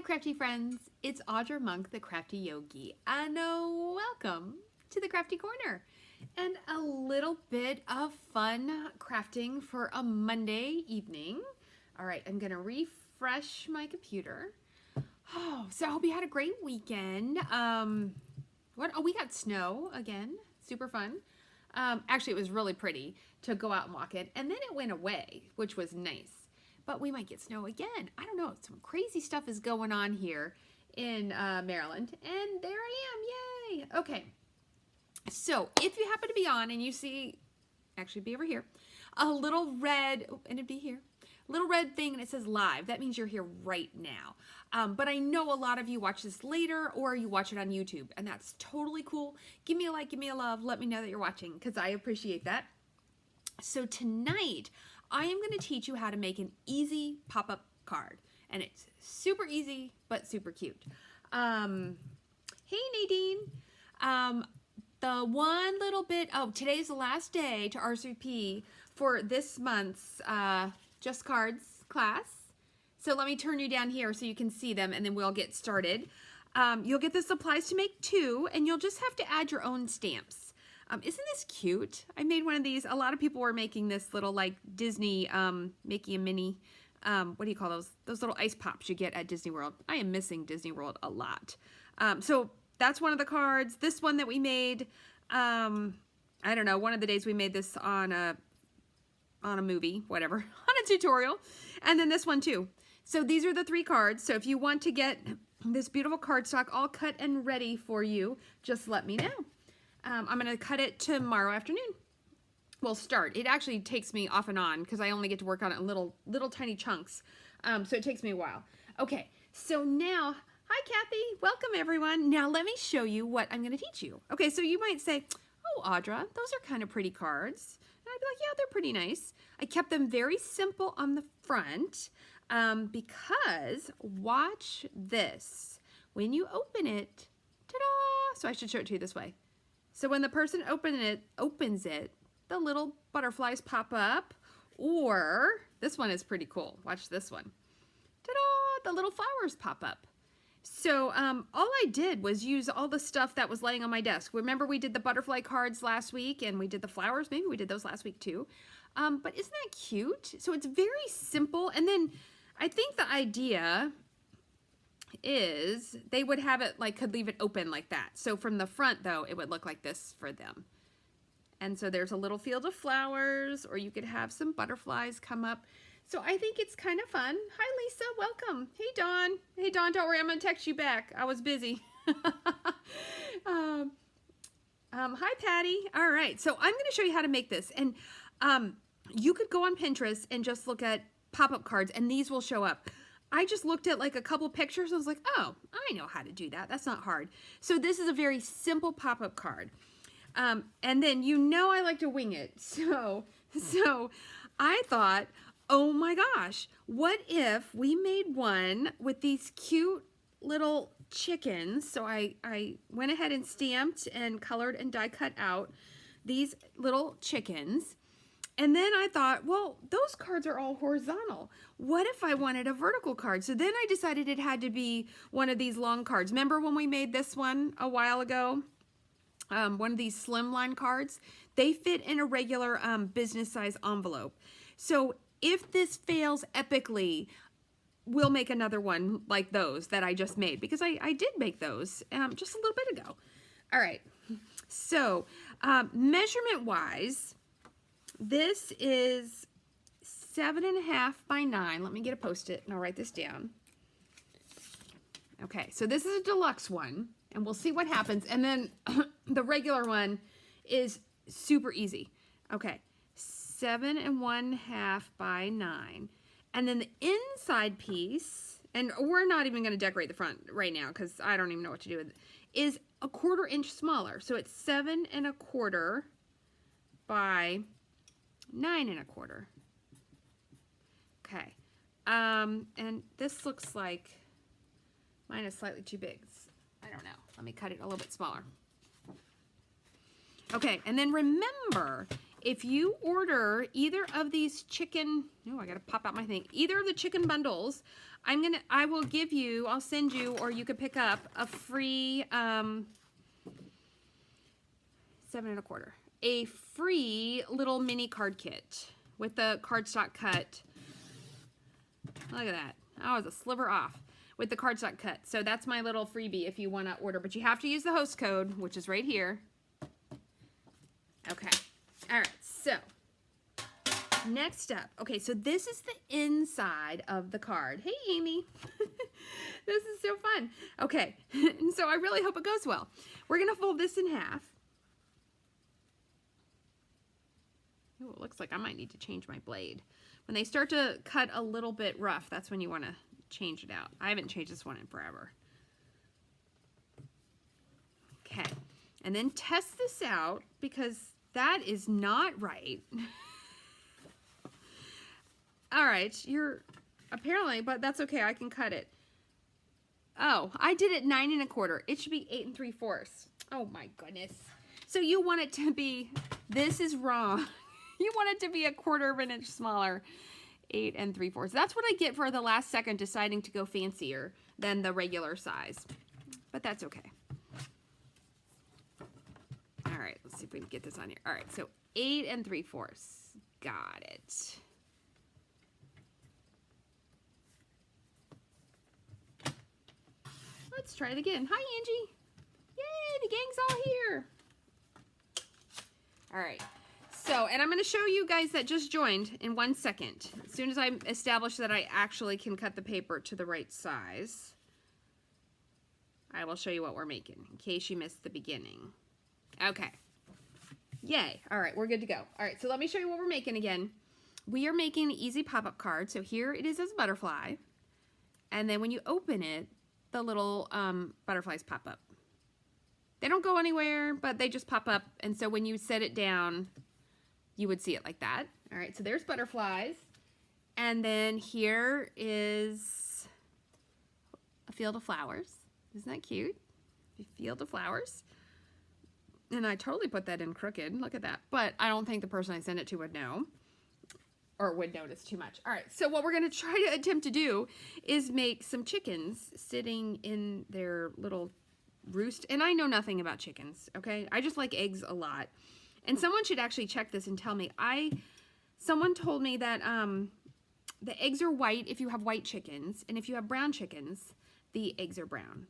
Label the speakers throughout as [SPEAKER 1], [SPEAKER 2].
[SPEAKER 1] crafty friends, it's Audra Monk, the Crafty Yogi, and welcome to the Crafty Corner and a little bit of fun crafting for a Monday evening. All right, I'm gonna refresh my computer. So I hope you had a great weekend. We got snow again, super fun. Actually, it was really pretty to go out and walk in, and then it went away, which was nice. But we might get snow again. I don't know. Some crazy stuff is going on here in Maryland. And there I am. Yay. Okay. So if you happen to be on and you see, actually be over here, a little red, and it'd be here, little red thing and it says live. That means you're here right now. But I know a lot of you watch this later or you watch it on YouTube. And that's totally cool. Give me a like, give me a love. Let me know that you're watching because I appreciate that. So tonight, I am going to teach you how to make an easy pop-up card. And it's super easy, but super cute. Hey, Nadine. The one little bit, today's the last day to RSVP for this month's Just Cards class. So let me turn you down here so you can see them and then we'll get started. You'll get the supplies to make 2 and you'll just have to add your own stamps. Isn't this cute? I made one of these. A lot of people were making this little like Disney Mickey and Minnie, what do you call those? Those little ice pops you get at Disney World. I am missing Disney World a lot. So that's one of the cards. This one that we made, I don't know, one of the days we made this on a movie, whatever, on a tutorial. And then this one too. So these are the 3 cards. So if you want to get this beautiful cardstock all cut and ready for you, just let me know. I'm going to cut it tomorrow afternoon. Well, start. It actually takes me off and on because I only get to work on it in little tiny chunks. So it takes me a while. Okay, so now, hi Kathy, welcome everyone. Now let me show you what I'm going to teach you. Okay, so you might say, oh Audra, those are kind of pretty cards. And I'd be like, yeah, they're pretty nice. I kept them very simple on the front because watch this. When you open it, ta-da! So I should show it to you this way. So when the person opens it, the little butterflies pop up, or this one is pretty cool. Watch this one. Ta-da! The little flowers pop up. So all I did was use all the stuff that was laying on my desk. Remember we did the butterfly cards last week and we did the flowers. Maybe we did those last week too. But isn't that cute? So it's very simple. And then I think the idea is they would have it like could leave it open like that. So from the front though, it would look like this for them. And so there's a little field of flowers, or you could have some butterflies come up. So I think it's kind of fun. Hi Lisa, welcome. Hey Dawn. Hey Dawn, don't worry, I'm gonna text you back. I was busy. Hi Patty. All right, so I'm gonna show you how to make this. And you could go on Pinterest and just look at pop-up cards and these will show up. I just looked at like a couple pictures. I was like, oh, I know how to do that. That's not hard. So this is a very simple pop-up card. And then you know I like to wing it. So I thought, oh my gosh, what if we made one with these cute little chickens? So I went ahead and stamped and colored and die cut out these little chickens. And then I thought, well, those cards are all horizontal. What if I wanted a vertical card? So then I decided it had to be one of these long cards. Remember when we made this one a while ago? One of these slimline cards? They fit in a regular business size envelope. So if this fails epically, we'll make another one like those that I just made because I did make those just a little bit ago. All right, so measurement wise, this is 7.5 by 9. Let me get a Post-it and I'll write this down. Okay, so this is a deluxe one and we'll see what happens. And then the regular one is super easy. Okay, 7.5 by 9. And then the inside piece, and we're not even going to decorate the front right now because I don't even know what to do with it, is a 1/4 inch smaller. So it's 7.25 by 9.25. Okay, and this looks like mine is slightly too big. I don't know. Let me cut it a little bit smaller. Okay, and then remember, if you order either of these chicken, oh, I gotta pop out my thing, either of the chicken bundles, I'll send you, or you could pick up a free, 7 1/4, a free little mini card kit with the cardstock cut. Look at that. Oh, it's a sliver off with the cardstock cut. So that's my little freebie if you want to order, but you have to use the host code, which is right here. Okay. All right. So next up, okay, so this is the inside of the card. Hey, Amy. This is so fun. Okay. And so I really hope it goes well. We're going to fold this in half. Oh, it looks like I might need to change my blade. When they start to cut a little bit rough, that's when you want to change it out. I haven't changed this one in forever. Okay, and then test this out because that is not right. All right, apparently, but that's okay, I can cut it. Oh, I did it 9 1/4. It should be 8 3/4. Oh my goodness. So you want it to be, this is wrong. You want it to be 1/4 of an inch smaller, 8 3/4. That's what I get for the last second deciding to go fancier than the regular size. But that's okay. All right, let's see if we can get this on here. All right, so 8 3/4. Got it. Let's try it again. Hi, Angie. Yay, the gang's all here. All right. So, and I'm going to show you guys that just joined in 1 second. As soon as I establish that I actually can cut the paper to the right size, I will show you what we're making in case you missed the beginning. Okay. Yay. All right, we're good to go. All right, so let me show you what we're making again. We are making an easy pop-up card. So here it is as a butterfly. And then when you open it, the little butterflies pop up. They don't go anywhere, but they just pop up. And so when you set it down, you would see it like that. All right, so there's butterflies. And then here is a field of flowers. Isn't that cute? A field of flowers. And I totally put that in crooked. Look at that. But I don't think the person I sent it to would know or would notice too much. All right, so what we're going to try to attempt to do is make some chickens sitting in their little roost. And I know nothing about chickens, okay? I just like eggs a lot. And someone should actually check this and tell me. Someone told me that the eggs are white if you have white chickens, and if you have brown chickens, the eggs are brown.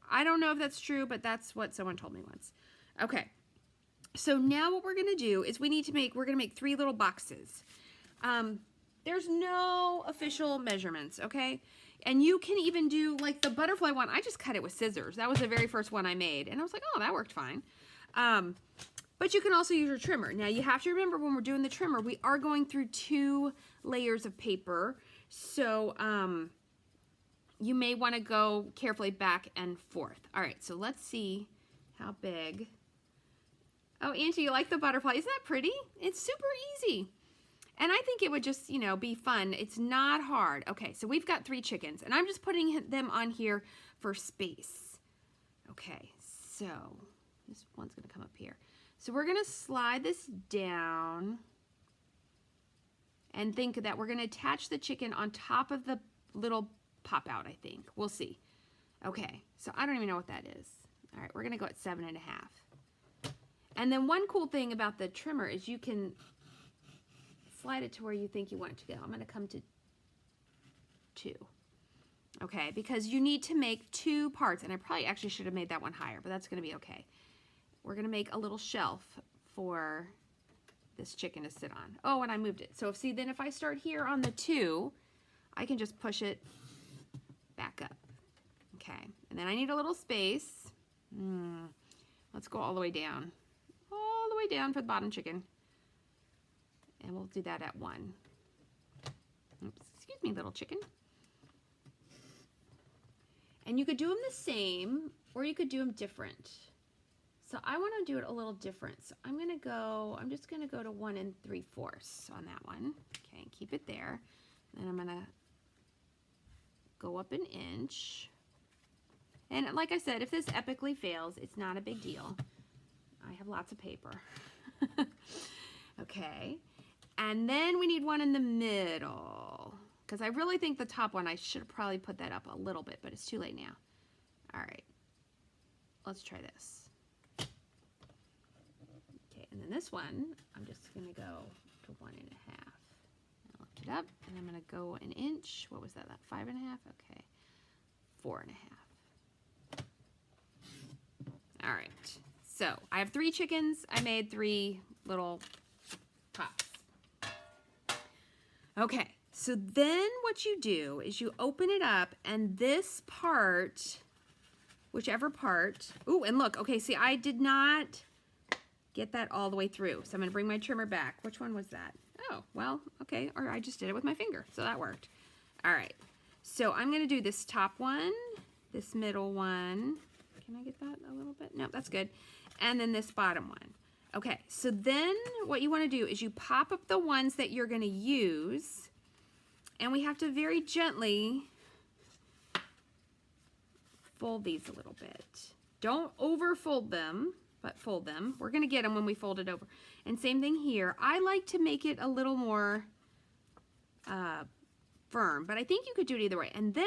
[SPEAKER 1] I don't know if that's true, but that's what someone told me once. Okay, so now what we're gonna do is we're gonna make 3 little boxes. There's no official measurements, okay? And you can even do, like the butterfly one, I just cut it with scissors. That was the very first one I made, and I was like, oh, that worked fine. But you can also use your trimmer. Now you have to remember when we're doing the trimmer, we are going through 2 layers of paper. So you may want to go carefully back and forth. All right, so let's see how big. Oh, Angie, you like the butterfly? Isn't that pretty? It's super easy. And I think it would just, you know, be fun. It's not hard. Okay, so we've got 3 chickens, and I'm just putting them on here for space. Okay, so this one's going to come up here. So we're going to slide this down and think that we're going to attach the chicken on top of the little pop out, I think. We'll see. Okay, so I don't even know what that is. All right, we're going to go at 7 1/2. And then one cool thing about the trimmer is you can slide it to where you think you want it to go. I'm going to come to 2. Okay, because you need to make 2 parts, and I probably actually should have made that one higher, but that's going to be okay. We're going to make a little shelf for this chicken to sit on. Oh, and I moved it. So then if I start here on the 2, I can just push it back up. Okay, and then I need a little space. Let's go all the way down. All the way down for the bottom chicken. And we'll do that at 1. Oops, excuse me, little chicken. And you could do them the same, or you could do them different. So I want to do it a little different. So I'm just going to go to 1 3/4 on that one. Okay, keep it there. Then I'm going to go up 1 inch. And like I said, if this epically fails, it's not a big deal. I have lots of paper. Okay. And then we need one in the middle. Because I really think the top one, I should have probably put that up a little bit, but it's too late now. All right. Let's try this. Okay, and then this one, I'm just going to go to 1.5. I'll lift it up, and I'm going to go an inch. What was that? 5.5? Okay. 4.5. All right. So I have 3 chickens. I made 3 little pots. Okay. So then what you do is you open it up, and this part, whichever part, ooh, and look, okay, see, I did not get that all the way through. So I'm going to bring my trimmer back. Which one was that? Oh, well, okay, or I just did it with my finger, so that worked. All right, so I'm going to do this top one, this middle one. Can I get that a little bit? No, that's good. And then this bottom one. Okay, so then what you want to do is you pop up the ones that you're going to use, and we have to very gently fold these a little bit. Don't over fold them, but fold them. We're gonna get them when we fold it over. And same thing here. I like to make it a little more firm, but I think you could do it either way. And then,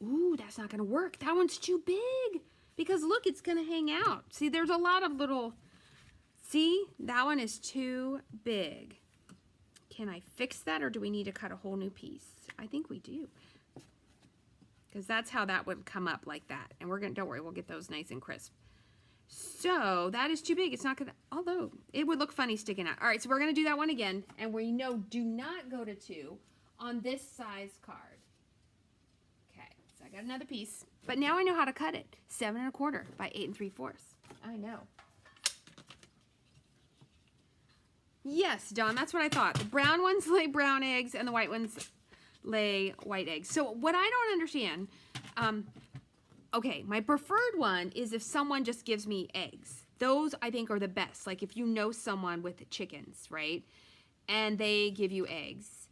[SPEAKER 1] ooh, that's not gonna work. That one's too big because look, it's gonna hang out. See, there's a lot of little, see, that one is too big. Can I fix that, or do we need to cut a whole new piece? I think we do. Because that's how that would come up like that. And we're gonna, don't worry, we'll get those nice and crisp. So that is too big. It's not gonna, although it would look funny sticking out. All right, so we're gonna do that one again. And we know do not go to 2 on this size card. Okay, so I got another piece. But now I know how to cut it. 7 1/4 by 8 3/4. I know. Yes, Dawn, that's what I thought. The brown ones lay brown eggs and the white ones lay white eggs. So what I don't understand, okay, my preferred one is if someone just gives me eggs. Those I think are the best. Like if you know someone with chickens, right? And they give you eggs.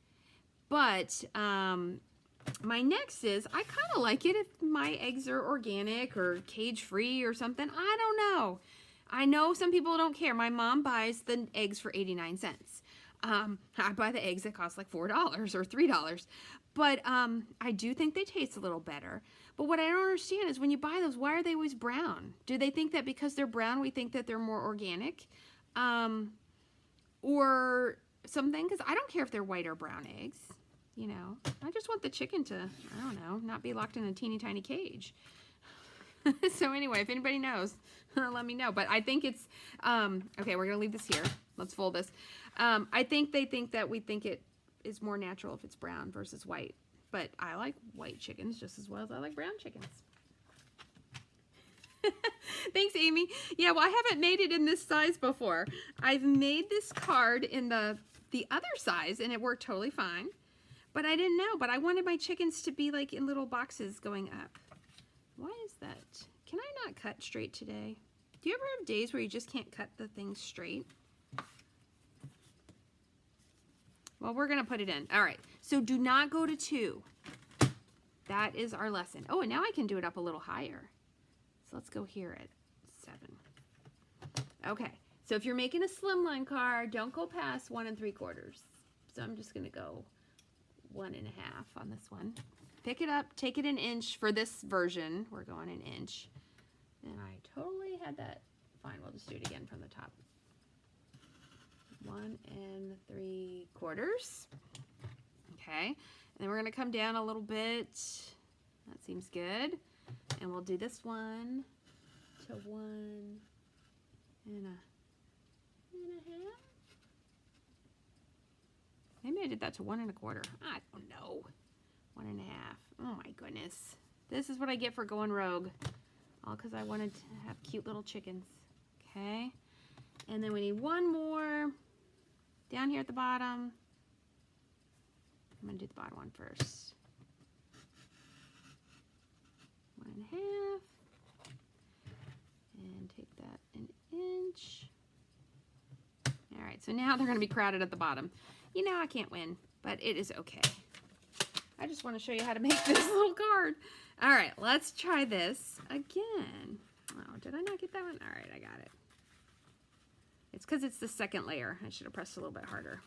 [SPEAKER 1] But my next is, I kind of like it if my eggs are organic or cage-free or something. I don't know. I know some people don't care. My mom buys the eggs for 89 cents. I buy the eggs that cost like $4 or $3. But I do think they taste a little better. But what I don't understand is when you buy those, why are they always brown? Do they think that because they're brown, we think that they're more organic? Or something? Because I don't care if they're white or brown eggs. You know, I just want the chicken to, I don't know, not be locked in a teeny tiny cage. So anyway, if anybody knows, let me know. But I think it's, okay, we're going to leave this here. Let's fold this. I think they think that we think it is more natural if it's brown versus white. But I like white chickens just as well as I like brown chickens. Thanks, Amy. Yeah, well, I haven't made it in this size before. I've made this card in the other size, and it worked totally fine. But I didn't know. But I wanted my chickens to be like in little boxes going up. Why is that? Can I not cut straight today? Do you ever have days where you just can't cut the things straight? Well, we're going to put it in. All right. So do not go to 2. That is our lesson. Oh, and now I can do it up a little higher. So let's go here at 7. Okay. So if you're making a slimline card, don't go past 1 3/4. So I'm just going to go 1.5 on this one. Pick it up, take it an inch for this version. We're going an inch. And I totally had that. Fine, we'll just do it again from the top. 1 3/4. Okay, and then we're gonna come down a little bit. That seems good. And we'll do this one to 1.5. Maybe I did that to 1 1/4. I don't know. 1.5. Oh my goodness. This is what I get for going rogue. All because I wanted to have cute little chickens. Okay. And then we need one more down here at the bottom. I'm going to do the bottom one first. 1.5. And take that an inch. All right. So now they're going to be crowded at the bottom. You know I can't win, but it is okay. I just want to show you how to make this little card. All right, let's try this again. Oh, did I not get that one? All right, I got it. It's because it's the second layer. I should have pressed a little bit harder.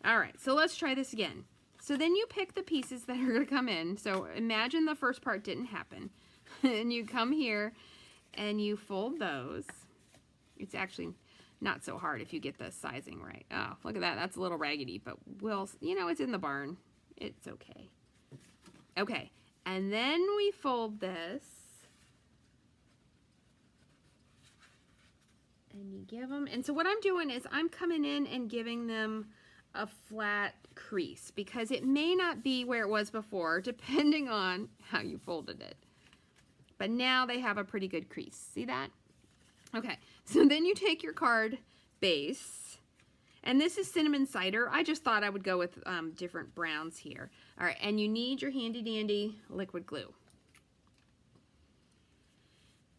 [SPEAKER 1] All right, so let's try this again. So then you pick the pieces that are going to come in. So imagine the first part didn't happen. And you come here and you fold those. It's actually not so hard if you get the sizing right. Oh, look at that. That's a little raggedy, but you know, it's in the barn. It's okay. Okay, and then we fold this. And you give them, and so what I'm doing is I'm coming in and giving them a flat crease because it may not be where it was before depending on how you folded it. But now they have a pretty good crease. See that? Okay, so then you take your card base, and this is cinnamon cider. I just thought I would go with different browns here. All right, and you need your handy dandy liquid glue.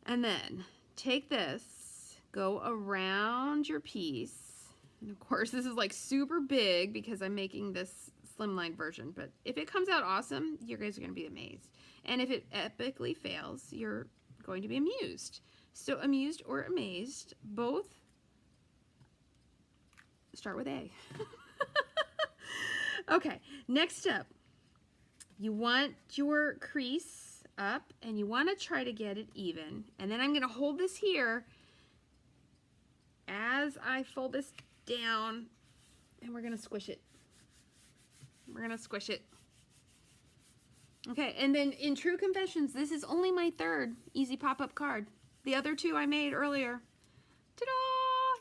[SPEAKER 1] And then take this, go around your piece. And of course, this is like super big because I'm making this slimline version, but if it comes out awesome, you guys are going to be amazed. And if it epically fails, you're going to be amused. So amused or amazed, both start with A. Okay, next up, you want your crease up and you want to try to get it even. And then I'm going to hold this here as I fold this down, and we're going to squish it. We're going to squish it. Okay, and then in True Confessions, this is only my third easy pop-up card. The other two I made earlier. Ta-da!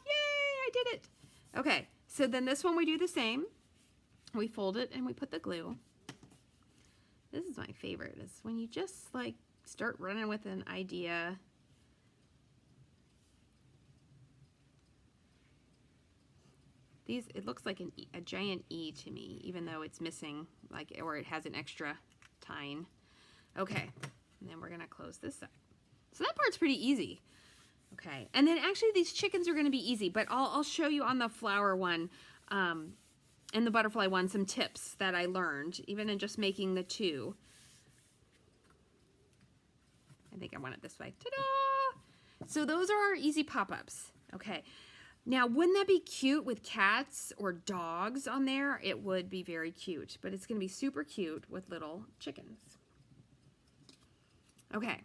[SPEAKER 1] Yay, I did it. Okay, so then this one we do the same. We fold it and we put the glue. This is my favorite, is when you just like start running with an idea. These, it looks like a giant E to me, even though it's missing, like, or it has an extra tine. Okay, and then we're gonna close this up. So that part's pretty easy. Okay, and then actually these chickens are gonna be easy, but I'll show you on the flower one and the butterfly one some tips that I learned, even in just making the two. I think I want it this way. Ta-da! So those are our easy pop-ups. Okay. Now, wouldn't that be cute with cats or dogs on there? It would be very cute, but it's going to be super cute with little chickens. Okay,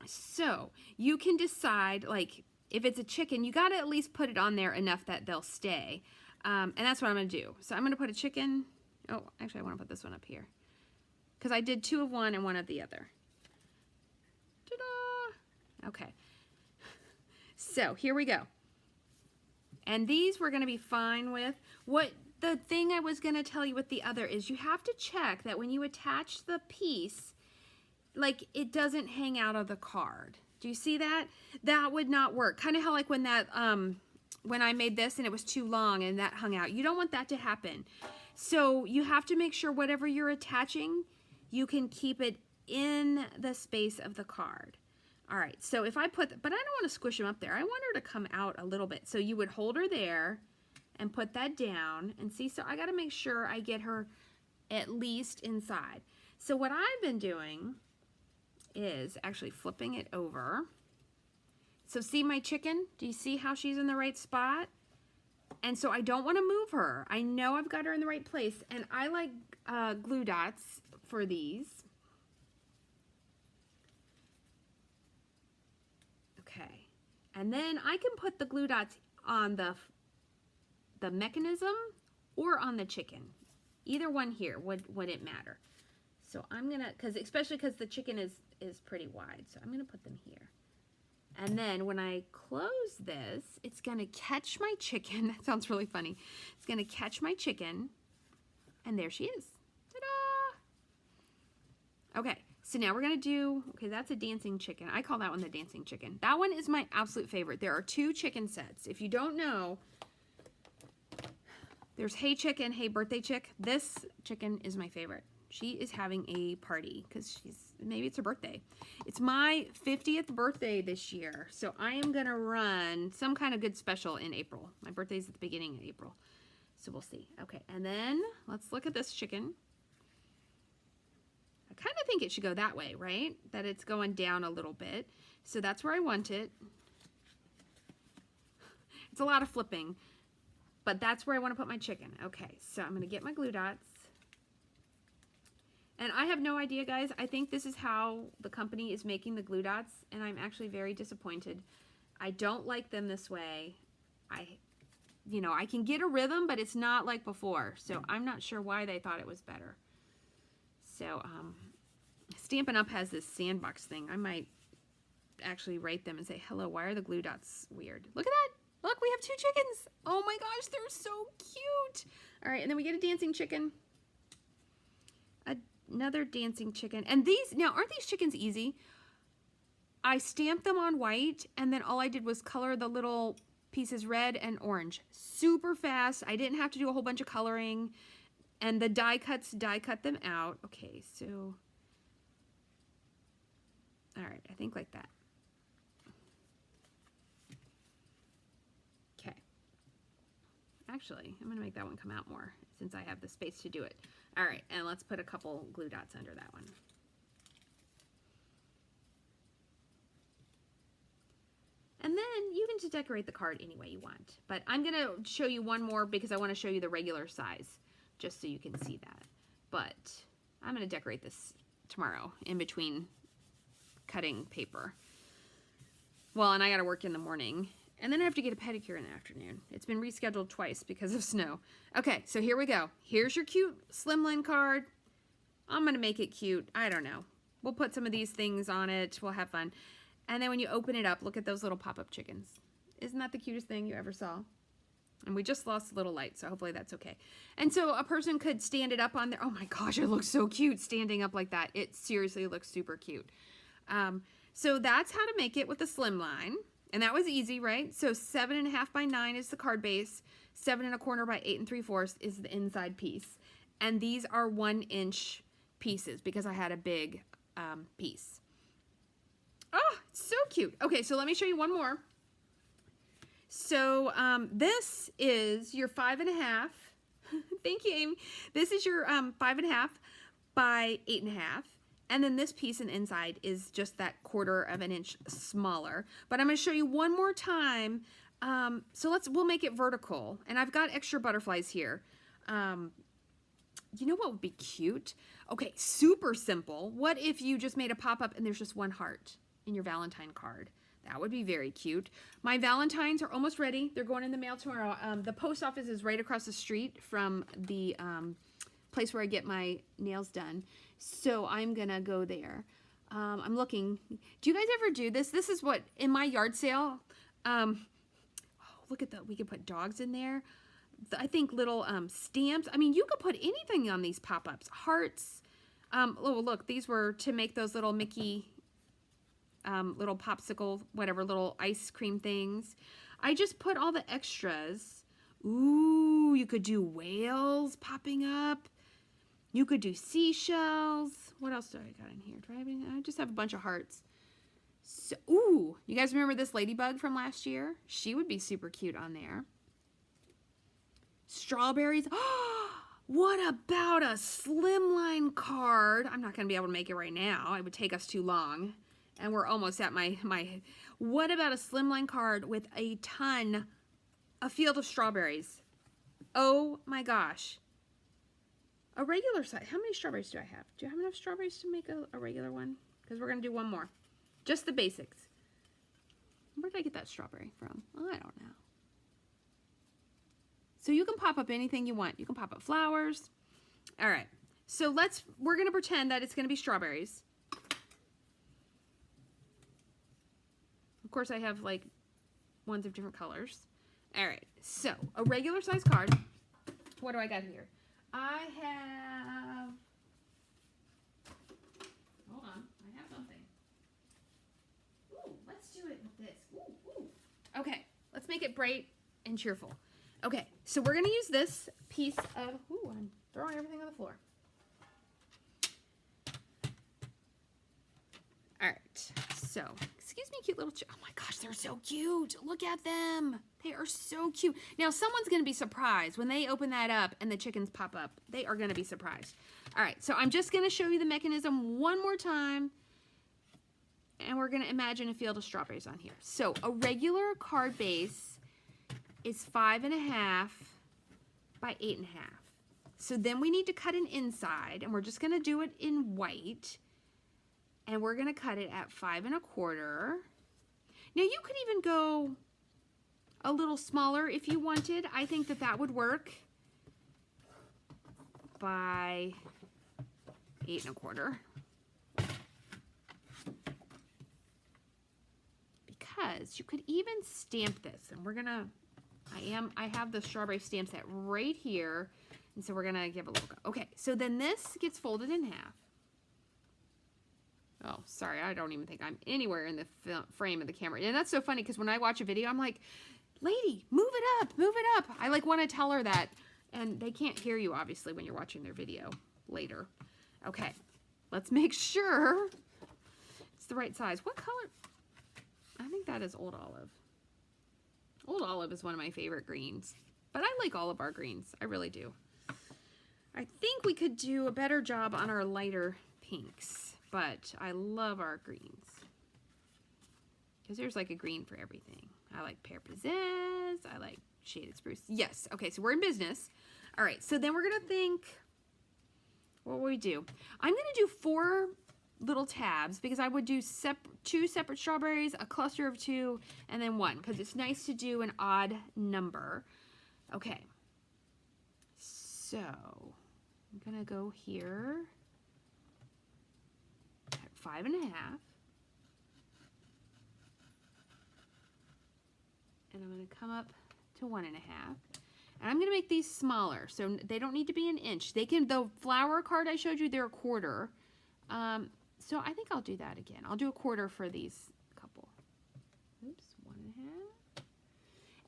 [SPEAKER 1] so you can decide, like, if it's a chicken, you got to at least put it on there enough that they'll stay. And that's what I'm going to do. So I'm going to put a chicken. Oh, actually, I want to put this one up here because I did 2 of one and 1 of the other. Ta-da! Okay, so here we go. And these we're going to be fine with. What the thing I was going to tell you with the other is you have to check that when you attach the piece, like it doesn't hang out of the card. Do you see that? That would not work. Kind of how like when that when I made this and it was too long and that hung out. You don't want that to happen. So you have to make sure whatever you're attaching, you can keep it in the space of the card. All right, so if I put, but I don't want to squish them up there. I want her to come out a little bit. So you would hold her there and put that down. And see, so I got to make sure I get her at least inside. So what I've been doing is actually flipping it over. So see my chicken? Do you see how she's in the right spot? And so I don't want to move her. I know I've got her in the right place. And I like glue dots for these. Okay, and then I can put the glue dots on the mechanism or on the chicken. Either one here wouldn't matter. So I'm gonna, especially because the chicken is pretty wide, so I'm gonna put them here. And then when I close this, it's gonna catch my chicken. That sounds really funny. It's gonna catch my chicken, and there she is. Ta-da! Okay. So now we're going to do, okay, that's a dancing chicken. I call that one the dancing chicken. That one is my absolute favorite. There are 2 chicken sets. If you don't know, there's Hey Chick and Hey Birthday Chick. This chicken is my favorite. She is having a party because maybe it's her birthday. It's my 50th birthday this year. So I am going to run some kind of good special in April. My birthday's at the beginning of April. So we'll see. Okay, and then let's look at this chicken. I kind of think it should go that way, right? That it's going down a little bit. So that's where I want it. It's a lot of flipping, but that's where I want to put my chicken. Okay, so I'm going to get my glue dots. And I have no idea, guys. I think this is how the company is making the glue dots, and I'm actually very disappointed. I don't like them this way. You know, I can get a rhythm, but it's not like before. So I'm not sure why they thought it was better. So Stampin' Up! Has this sandbox thing. I might actually write them and say, hello, why are the glue dots weird? Look at that. Look, we have 2 chickens. Oh my gosh, they're so cute. All right, and then we get a dancing chicken. Another dancing chicken. And these, now aren't these chickens easy? I stamped them on white, and then all I did was color the little pieces red and orange. Super fast. I didn't have to do a whole bunch of coloring. And the die cuts die cut them out. Okay, so, all right, I think like that. Okay. Actually, I'm gonna make that one come out more since I have the space to do it. All right, and let's put a couple glue dots under that one. And then you can just decorate the card any way you want. But I'm going to show you one more because I want to show you the regular size, just so you can see that. But I'm going to decorate this tomorrow in between cutting paper. Well, and I got to work in the morning. And then I have to get a pedicure in the afternoon. It's been rescheduled twice because of snow. Okay, so here we go. Here's your cute slimline card. I'm going to make it cute. I don't know. We'll put some of these things on it. We'll have fun. And then when you open it up, look at those little pop-up chickens. Isn't that the cutest thing you ever saw? And we just lost a little light, so hopefully that's okay. And so a person could stand it up on there. Oh my gosh, it looks so cute standing up like that. It seriously looks super cute. So that's how to make it with the slimline. And that was easy, right? So 7.5 by 9 is the card base. 7 1/4 by 8 3/4 is the inside piece. And these are 1-inch pieces because I had a big piece. Oh, so cute. Okay, so let me show you one more. So this is your 5.5. Thank you, Amy. This is your 5.5 by 8.5. And then this piece in inside is just that 1/4 of an inch smaller. But I'm going to show you one more time. So we'll make it vertical. And I've got extra butterflies here. You know what would be cute? Okay, super simple. What if you just made a pop-up and there's just one heart in your Valentine card? That would be very cute. My Valentines are almost ready. They're going in the mail tomorrow. The post office is right across the street from the place where I get my nails done. So I'm going to go there. I'm looking. Do you guys ever do this? This is what, in my yard sale, oh, look at that. We could put dogs in there. I think little stamps. I mean, you could put anything on these pop-ups. Hearts. Oh, look, these were to make those little Mickey little popsicle, whatever, little ice cream things. I just put all the extras. Ooh, you could do whales popping up. You could do seashells. What else do I got in here? I just have a bunch of hearts. So, ooh, you guys remember this ladybug from last year? She would be super cute on there. Strawberries. What about a slimline card? I'm not going to be able to make it right now. It would take us too long. And we're almost at my. What about a slimline card with a field of strawberries? Oh my gosh. A regular size. How many strawberries do I have? Do you have enough strawberries to make a regular one? Because we're going to do one more. Just the basics. Where did I get that strawberry from? I don't know. So you can pop up anything you want. You can pop up flowers. All right. So we're going to pretend that it's going to be strawberries. Of course, I have like ones of different colors. All right. So a regular size card. What do I got here? I have, hold on, I have something. Ooh, let's do it with this. Ooh. Okay, let's make it bright and cheerful. Okay, so we're going to use this piece of, ooh, I'm throwing everything on the floor. All right, so, excuse me, cute little, oh my gosh, they're so cute. Look at them. They are so cute. Now, someone's going to be surprised when they open that up and the chickens pop up. They are going to be surprised. All right, so I'm just going to show you the mechanism one more time. And we're going to imagine a field of strawberries on here. So a regular card base is 5.5 by 8.5. So then we need to cut an inside, and we're just gonna do it in white. And we're gonna cut it at 5.25. Now you could even go a little smaller if you wanted. I think that that would work. By 8.25. Because you could even stamp this, and we're gonna, I have the strawberry stamp set right here, and so we're gonna give a little go. Okay, so then this gets folded in half. Oh, sorry, I don't even think I'm anywhere in the frame of the camera. And that's so funny because when I watch a video, I'm like, lady, move it up, move it up. I like want to tell her that, and they can't hear you obviously when you're watching their video later. Okay, let's make sure it's the right size. What color? I think that is Old Olive. Old Olive is one of my favorite greens, but I like all of our greens. I really do. I think we could do a better job on our lighter pinks, but I love our greens because there's like a green for everything. I like pear pizzazz. I like shaded spruce. Yes. Okay, so we're in business. All right, so then we're gonna think, what will we do? I'm gonna do 4 little tabs because I would do 2 separate strawberries, a cluster of 2, and then 1 because it's nice to do an odd number. Okay, so I'm gonna go here at 5.5, and I'm gonna come up to 1.5. And I'm going to make these smaller, so they don't need to be an inch. They can, the flower card I showed you, they're a quarter. So I think I'll do that again. I'll do a quarter for these couple. Oops, 1.5.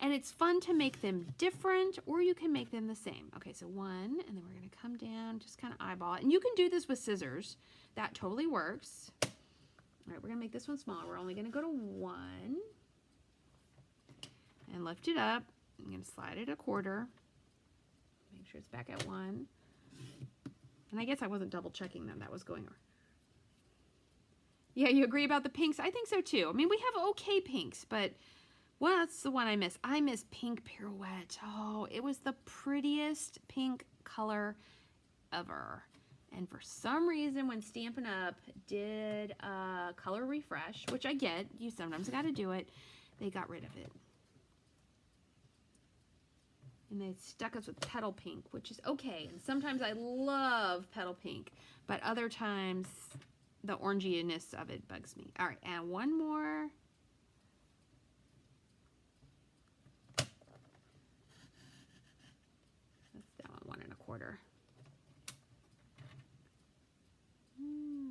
[SPEAKER 1] And it's fun to make them different, or you can make them the same. Okay, so 1, and then we're going to come down, just kind of eyeball it. And you can do this with scissors. That totally works. All right, we're going to make this one smaller. We're only going to go to 1. And lift it up. I'm going to slide it a quarter. Make sure it's back at 1. And I guess I wasn't double checking them. That was going on. Yeah, you agree about the pinks? I think so too. I mean, we have okay pinks, but what's the one I miss? I miss Pink Pirouette. Oh, it was the prettiest pink color ever. And for some reason, when Stampin' Up! Did a color refresh, which I get, you sometimes got to do it, they got rid of it. And they stuck us with Petal Pink, which is okay. And sometimes I love Petal Pink, but other times the oranginess of it bugs me. All right, and 1 more. That's that one, 1.25.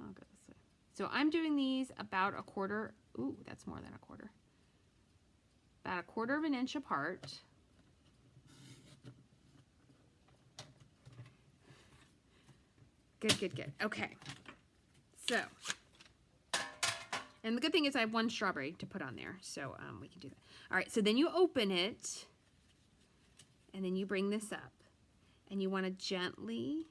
[SPEAKER 1] I'll go this way. So I'm doing these about a quarter. Ooh, that's more than a quarter. About a quarter of an inch apart. Good, good, good. Okay. So, and the good thing is I have 1 strawberry to put on there, so we can do that. All right, so then you open it, and then you bring this up, and you want to gently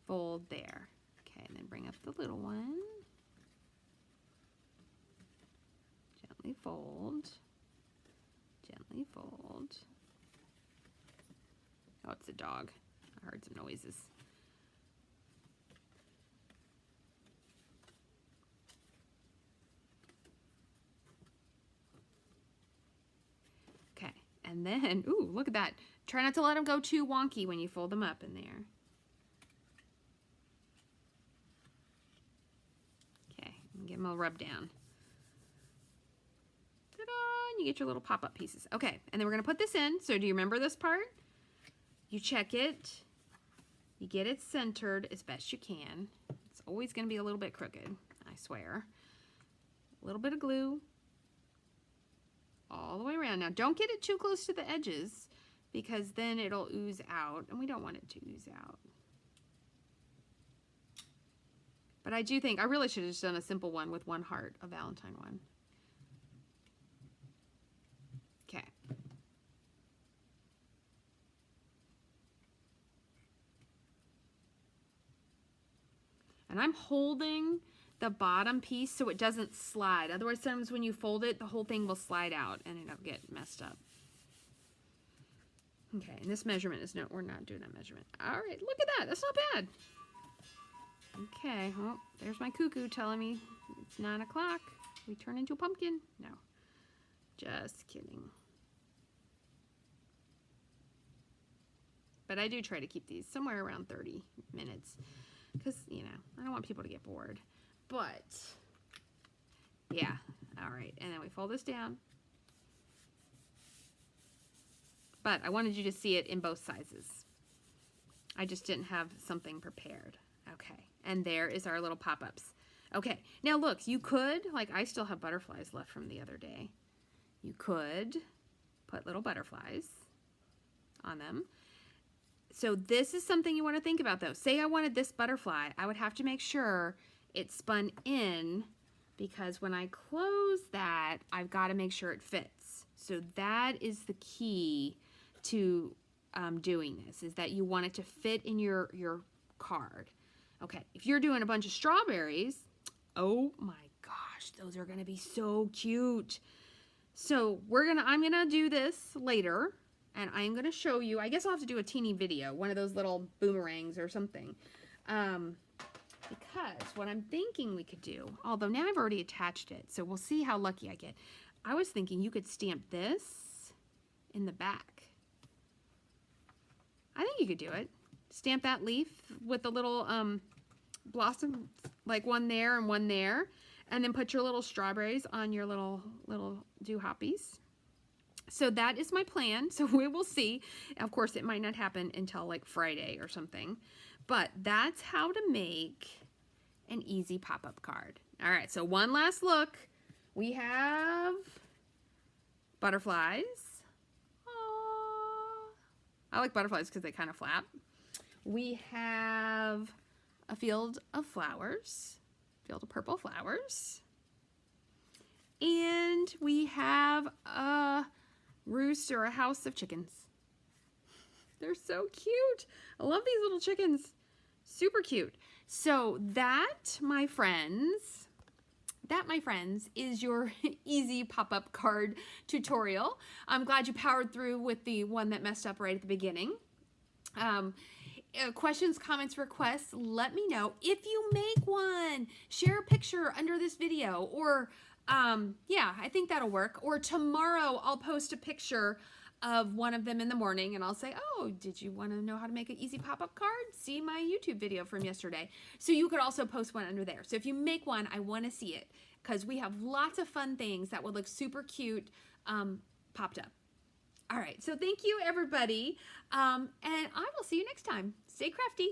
[SPEAKER 1] fold there. Okay, and then bring up the little one. Gently fold. Gently fold. Oh, it's a dog. I heard some noises. Okay, and then, ooh, look at that. Try not to let them go too wonky when you fold them up in there. Okay, and give them a rub down. Ta-da! And you get your little pop-up pieces. Okay, and then we're going to put this in. So do you remember this part? You check it. You get it centered as best you can. It's always going to be a little bit crooked, I swear. A little bit of glue all the way around. Now, don't get it too close to the edges because then it'll ooze out, and we don't want it to ooze out. But I do think, I really should have just done a simple one with 1 heart, a Valentine one. Okay. And I'm holding the bottom piece so it doesn't slide. Otherwise, sometimes when you fold it, the whole thing will slide out and it'll get messed up. Okay, and this measurement is we're not doing that measurement. All right, look at that. That's not bad. Okay, well, there's my cuckoo telling me it's 9 o'clock. We turn into a pumpkin? No, just kidding. But I do try to keep these somewhere around 30 minutes because, you know, I don't want people to get bored. But, yeah, all right. And then we fold this down. But I wanted you to see it in both sizes. I just didn't have something prepared. Okay, and there is our little pop-ups. Okay, now look, you could, like I still have butterflies left from the other day. You could put little butterflies on them. So this is something you want to think about though. Say I wanted this butterfly, I would have to make sure it's spun in because when I close that, I've got to make sure it fits. So that is the key to doing this, is that you want it to fit in your card. Okay, if you're doing a bunch of strawberries, oh my gosh, those are gonna be so cute. So I'm gonna do this later, and I'm gonna show you, I guess I'll have to do a teeny video, one of those little boomerangs or something. Because what I'm thinking we could do, although now I've already attached it, so we'll see how lucky I get. I was thinking you could stamp this in the back. I think you could do it. Stamp that leaf with the little blossom, like one there and one there, and then put your little strawberries on your little do-hoppies. So that is my plan. So we will see. Of course, it might not happen until like Friday or something, but that's how to make an easy pop-up card. All right, so one last look. We have butterflies. Aww. I like butterflies because they kind of flap. We have a field of flowers, field of purple flowers. And we have a roost or a house of chickens. They're so cute. I love these little chickens. Super cute. So that, my friends, is your easy pop-up card tutorial. I'm glad you powered through with the one that messed up right at the beginning. Questions, comments, requests, let me know. If you make one, share a picture under this video, or yeah, I think that'll work. Or tomorrow I'll post a picture of one of them in the morning and I'll say, oh, did you want to know how to make an easy pop-up card? See my YouTube video from yesterday. So you could also post one under there. So if you make one, I want to see it because we have lots of fun things that will look super cute popped up. All right, so thank you everybody, and I will see you next time. Stay crafty.